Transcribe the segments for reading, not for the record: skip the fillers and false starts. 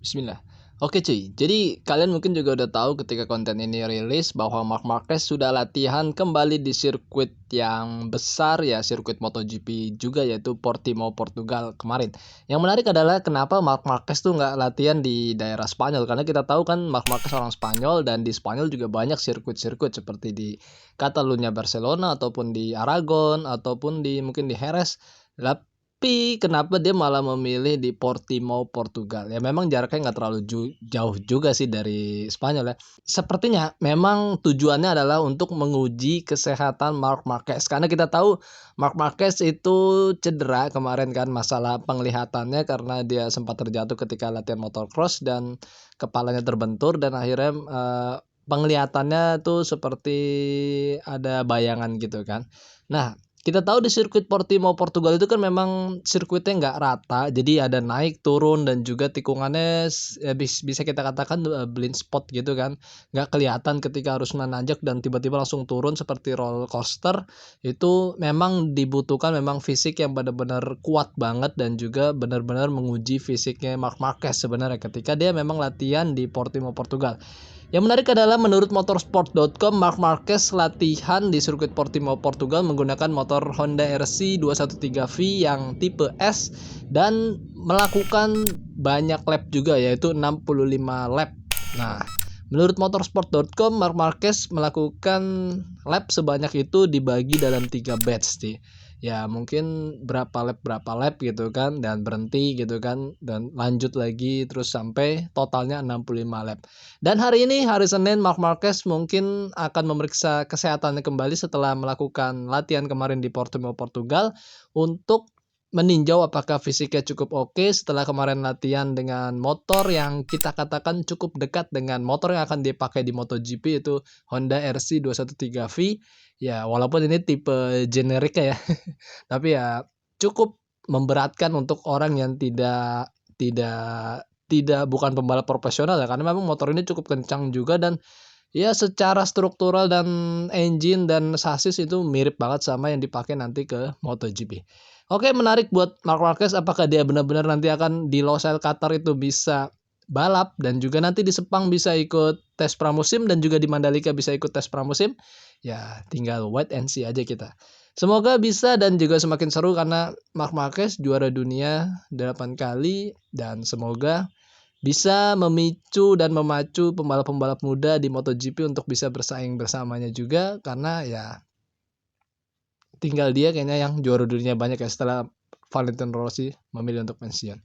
Bismillah. Oke cuy, jadi kalian mungkin juga udah tahu ketika konten ini rilis bahwa Marc Marquez sudah latihan kembali di sirkuit yang besar ya, sirkuit MotoGP juga yaitu Portimao, Portugal kemarin. Yang menarik adalah kenapa Marc Marquez tuh nggak latihan di daerah Spanyol, karena kita tahu kan Marc Marquez orang Spanyol dan di Spanyol juga banyak sirkuit-sirkuit seperti di Catalunya Barcelona ataupun di Aragon ataupun di mungkin di Jerez. Tapi kenapa dia malah memilih di Portimao, Portugal? Ya memang jaraknya nggak terlalu jauh juga sih dari Spanyol ya. Sepertinya memang tujuannya adalah untuk menguji kesehatan Marc Marquez. Karena kita tahu Marc Marquez itu cedera kemarin kan, masalah penglihatannya karena dia sempat terjatuh ketika latihan motocross dan kepalanya terbentur dan akhirnya penglihatannya tuh seperti ada bayangan gitu kan. Nah, kita tahu di sirkuit Portimao Portugal itu kan memang sirkuitnya nggak rata, jadi ada naik turun dan juga tikungannya bisa kita katakan blind spot gitu kan, nggak kelihatan ketika harus menanjak dan tiba-tiba langsung turun seperti roller coaster. Itu memang dibutuhkan memang fisik yang benar-benar kuat banget dan juga benar-benar menguji fisiknya Marc Marquez sebenarnya ketika dia memang latihan di Portimao Portugal. Yang menarik adalah menurut motorsport.com, Marc Marquez latihan di sirkuit Portimao Portugal menggunakan motor Honda RC 213V yang tipe S dan melakukan banyak lap juga yaitu 65 lap. Nah, menurut motorsport.com, Marc Marquez melakukan lap sebanyak itu dibagi dalam 3 batch nih. Ya mungkin berapa lap gitu kan dan berhenti gitu kan dan lanjut lagi terus sampai totalnya 65 lap. Dan hari ini hari Senin Marc Marquez mungkin akan memeriksa kesehatannya kembali setelah melakukan latihan kemarin di Portimao Portugal untuk meninjau apakah fisiknya cukup oke setelah kemarin latihan dengan motor yang kita katakan cukup dekat dengan motor yang akan dipakai di MotoGP itu Honda RC 213V. Ya walaupun ini tipe generik ya. Tapi ya cukup memberatkan untuk orang yang tidak tidak bukan pembalap profesional ya, karena memang motor ini cukup kencang juga dan ya secara struktural dan engine dan chassis itu mirip banget sama yang dipakai nanti ke MotoGP. Oke, menarik buat Marc Marquez, apakah dia benar-benar nanti akan di Losail Qatar itu bisa balap dan juga nanti di Sepang bisa ikut tes pramusim dan juga di Mandalika bisa ikut tes pramusim? Ya tinggal wait and see aja kita. Semoga bisa dan juga semakin seru karena Marc Marquez juara dunia 8 kali dan semoga bisa memicu dan memacu pembalap-pembalap muda di MotoGP untuk bisa bersaing bersamanya juga karena ya tinggal dia kayaknya yang juara dunia banyak ya setelah Valentino Rossi memilih untuk pensiun.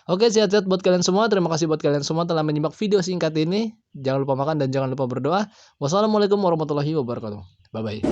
Oke, sehat-sehat buat kalian semua. Terima kasih buat kalian semua telah menyimak video singkat ini. Jangan lupa makan dan jangan lupa berdoa. Wassalamualaikum warahmatullahi wabarakatuh. Bye-bye.